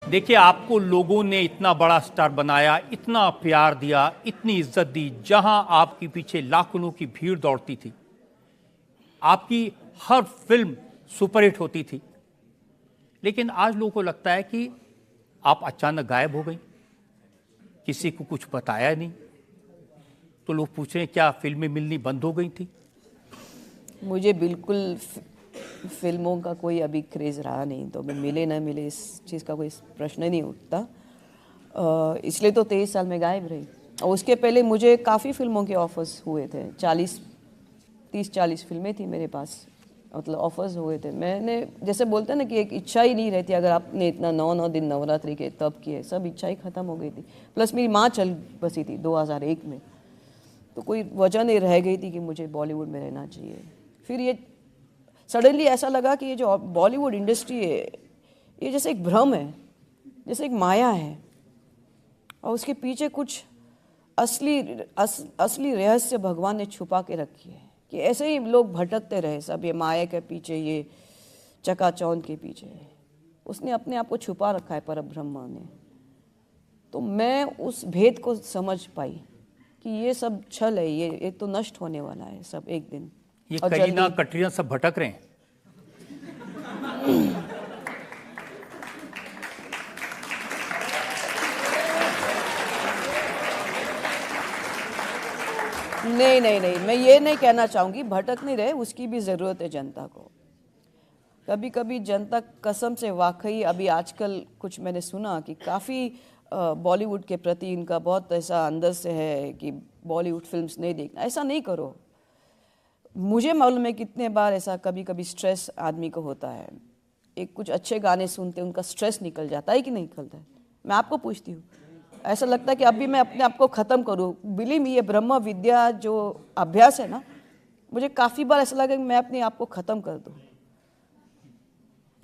देखिए, आपको लोगों ने इतना बड़ा स्टार बनाया, इतना प्यार दिया, इतनी इज्जत दी, जहां आपके पीछे लाखों की भीड़ दौड़ती थी, आपकी हर फिल्म सुपरहिट होती थी। लेकिन आज लोगों को लगता है कि आप अचानक गायब हो गई, किसी को कुछ बताया नहीं। तो लोग पूछ रहे हैं क्या फिल्में मिलनी बंद हो गई थी? मुझे बिल्कुल फिल्मों का कोई अभी क्रेज़ रहा नहीं, तो मैं मिले ना मिले इस चीज़ का कोई प्रश्न ही नहीं उठता। इसलिए तो 23 साल में गायब रही। और उसके पहले मुझे काफ़ी फिल्मों के ऑफर्स हुए थे। 30-40 फिल्में थी मेरे पास, मतलब ऑफर्स हुए थे। मैंने जैसे बोलते हैं ना कि एक इच्छा ही नहीं रहती, अगर आपने इतना 9 दिन नवरात्रि के तब किए, सब इच्छा ही ख़त्म हो गई थी। प्लस मेरी माँ चल बसी थी 2001 में, तो कोई वजह नहीं रह गई थी कि मुझे बॉलीवुड में रहना चाहिए। फिर ये सडनली ऐसा लगा कि ये जो बॉलीवुड इंडस्ट्री है, ये जैसे एक भ्रम है, जैसे एक माया है, और उसके पीछे कुछ असली रहस्य भगवान ने छुपा के रखी है, कि ऐसे ही लोग भटकते रहे सब, ये माया के पीछे, ये चकाचौंध के पीछे। उसने अपने आप को छुपा रखा है परब्रह्मा ने। तो मैं उस भेद को समझ पाई कि ये सब छल है, ये तो नष्ट होने वाला है सब एक दिन। ये करीना कटरीना सब भटक रहे हैं। नहीं, मैं ये नहीं कहना चाहूँगी भटक नहीं रहे, उसकी भी ज़रूरत है जनता को। कभी कभी जनता कसम से वाकई, अभी आजकल कुछ मैंने सुना कि काफ़ी बॉलीवुड के प्रति इनका बहुत ऐसा अंदर से है कि बॉलीवुड फिल्म्स नहीं देखना। ऐसा नहीं करो। मुझे मालूम है कितने बार ऐसा कभी कभी स्ट्रेस आदमी को होता है, एक कुछ अच्छे गाने सुनते उनका स्ट्रेस निकल जाता है कि नहीं निकलता है। मैं आपको पूछती हूँ, ऐसा लगता है कि अभी मैं अपने आप को ख़त्म करूँ। बिलीव मी, ये ब्रह्म विद्या जो अभ्यास है ना, मुझे काफ़ी बार ऐसा लगा कि मैं अपने आप को ख़त्म कर दूँ,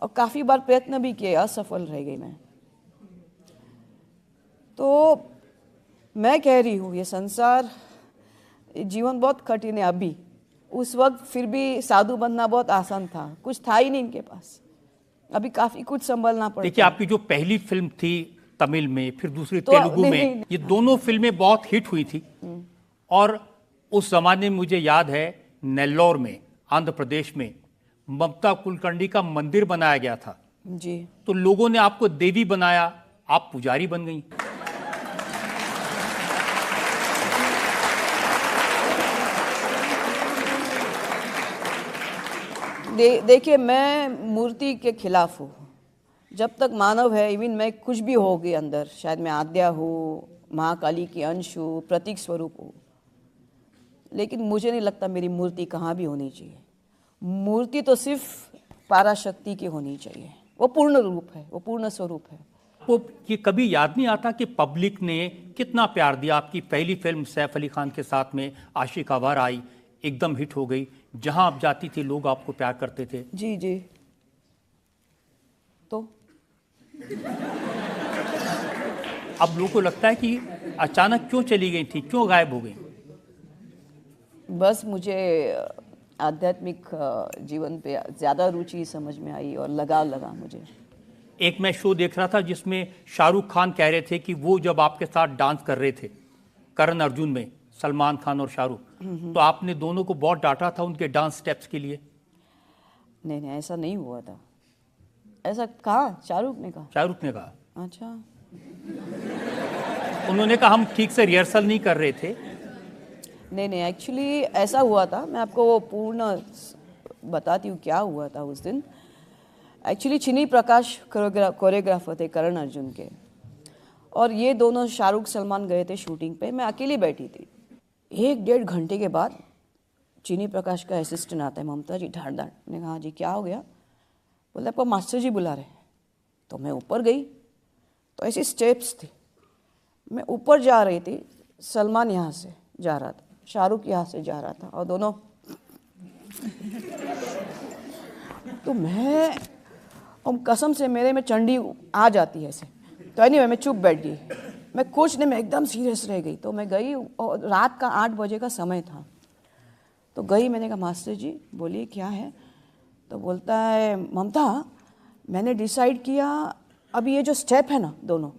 और काफ़ी बार प्रयत्न भी किए, असफल रह गई मैं। तो मैं कह रही हूँ, ये संसार, जीवन बहुत कठिन है अभी। उस वक्त फिर भी साधु बनना बहुत आसान था, कुछ था ही नहीं इनके पास। अभी काफ़ी कुछ संभलना पड़ता है। देखिए, आपकी जो पहली फिल्म थी तमिल में, फिर दूसरी तेलुगु में, ये दोनों फिल्में बहुत हिट हुई थी। और उस जमाने में मुझे याद है, नेल्लोर में, आंध्र प्रदेश में, ममता कुलकर्णी का मंदिर बनाया गया था जी। तो लोगों ने आपको देवी बनाया, आप पुजारी बन गई। देखिए, मैं मूर्ति के खिलाफ हूँ। जब तक मानव है, इवन मैं कुछ भी होगी अंदर, शायद मैं आद्या हूँ, महाकाली की अंश हूँ, प्रतीक स्वरूप हूँ, लेकिन मुझे नहीं लगता मेरी मूर्ति कहाँ भी होनी चाहिए। मूर्ति तो सिर्फ पराशक्ति की होनी चाहिए। वो पूर्ण रूप है, वो पूर्ण स्वरूप है। आपको ये कभी याद नहीं आता कि पब्लिक ने कितना प्यार दिया? आपकी पहली फिल्म सैफ अली खान के साथ में आशिक आवारा आई, एकदम हिट हो गई, जहां आप जाती थी लोग आपको प्यार करते थे। जी जी। तो अब लोगों को लगता है कि अचानक क्यों चली गई थी, क्यों गायब हो गई? बस मुझे आध्यात्मिक जीवन पे ज़्यादा रुचि समझ में आई और लगाव लगा मुझे। एक मैं शो देख रहा था जिसमें शाहरुख खान कह रहे थे कि वो जब आपके साथ डांस कर रहे थे करण अर्जुन में, सलमान खान और शाहरुख, तो आपने दोनों को बहुत डांटा था उनके डांस स्टेप्स के लिए। नहीं, ऐसा नहीं हुआ था। ऐसा कहा? शाहरुख ने कहा? शाहरुख ने कहा। अच्छा। उन्होंने कहा हम ठीक से रिहर्सल नहीं कर रहे थे। नहीं, एक्चुअली ऐसा हुआ था। मैं आपको वो पूर्ण बताती हूँ क्या हुआ था उस दिन। एक्चुअली चिनी प्रकाश कोरियोग्राफर थे करण अर्जुन के, और ये दोनों शाहरुख सलमान गए थे शूटिंग पे। मैं अकेली बैठी थी। 1-1.5 घंटे के बाद चिनी प्रकाश का असिस्टेंट आता है, ममता जी ढाढ़। मैंने कहा जी क्या हो गया? बोले आपको मास्टर जी बुला रहे। तो मैं ऊपर गई, तो ऐसी स्टेप्स थी। मैं ऊपर जा रही थी, सलमान यहाँ से जा रहा था, शाहरुख यहाँ से जा रहा था, और दोनों तो मैं कसम से मेरे में चंडी आ जाती है ऐसे। तो एनीवे मैं चुप बैठ गई। मैं कुछ नहीं, मैं एकदम सीरियस रह गई। तो मैं गई, और रात का 8 बजे का समय था। तो गई, मैंने कहा मास्टर जी बोलिए क्या है? तो बोलता है ममता, मैंने डिसाइड किया अभी ये जो स्टेप है ना दोनों,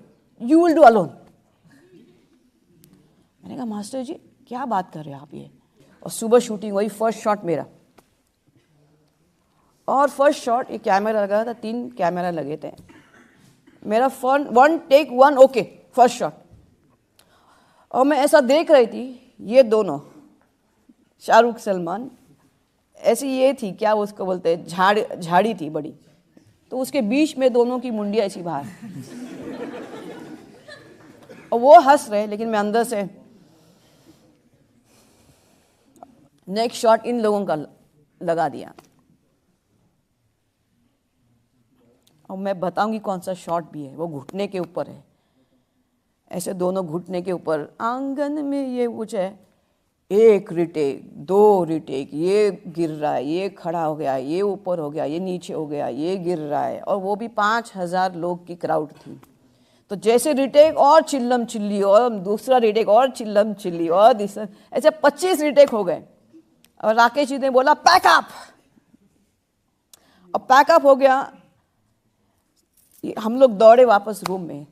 यू विल डू अलोन। मैंने कहा मास्टर जी क्या बात कर रहे हैं आप ये। और सुबह शूटिंग हुई, फर्स्ट शॉट मेरा, और फर्स्ट शॉट ये कैमरा लगा था, 3 कैमरा लगे थे, मेरा 1 टेक 1 ओके फर्स्ट शॉट। और मैं ऐसा देख रही थी, ये दोनों शाहरुख सलमान, ऐसी ये थी क्या उसको बोलते हैं, झाड़ी थी बड़ी, तो उसके बीच में दोनों की मुंडिया ऐसी बाहर, और वो हंस रहे लेकिन मैं अंदर से। नेक्स्ट शॉट इन लोगों का लगा दिया, और मैं बताऊंगी कौन सा शॉट भी है, वो घुटने के ऊपर है, ऐसे दोनों घुटने के ऊपर, आंगन में ये कुछ है, 1 रिटेक 2 रिटेक, ये गिर रहा है, ये खड़ा हो गया, ये ऊपर हो गया, ये नीचे हो गया, ये गिर रहा है, और वो भी 5000 लोग की क्राउड थी। तो जैसे रिटेक और चिल्लम चिल्ली, और दूसरा रिटेक और चिल्लम चिल्ली, और ऐसे 25 रिटेक हो गए। और राकेश जी ने बोला पैकअप, और पैकअप हो गया। हम लोग दौड़े वापस रूम में,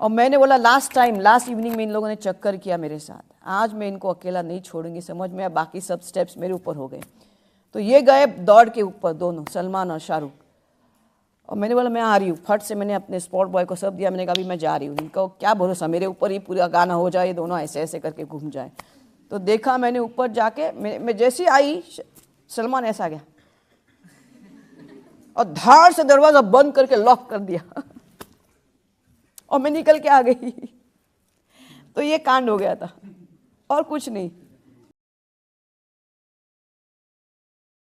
और मैंने बोला लास्ट इवनिंग में इन लोगों ने चक्कर किया मेरे साथ, आज मैं इनको अकेला नहीं छोड़ूंगी, समझ में। बाकी सब स्टेप्स मेरे ऊपर हो गए। तो ये गए दौड़ के ऊपर दोनों, सलमान और शाहरुख, और मैंने बोला मैं आ रही हूँ। फट से मैंने अपने स्पॉट बॉय को सब दिया, मैंने कहा अभी मैं जा रही हूँ। इनको क्या भरोसा, मेरे ऊपर ही पूरा गाना हो जाए, दोनों ऐसे ऐसे करके घूम जाए। तो देखा मैंने ऊपर जाके, मैं जैसी आई सलमान ऐसा गया और धार से दरवाजा बंद करके लॉक कर दिया और मैं निकल के आ गई। तो ये कांड हो गया था और कुछ नहीं।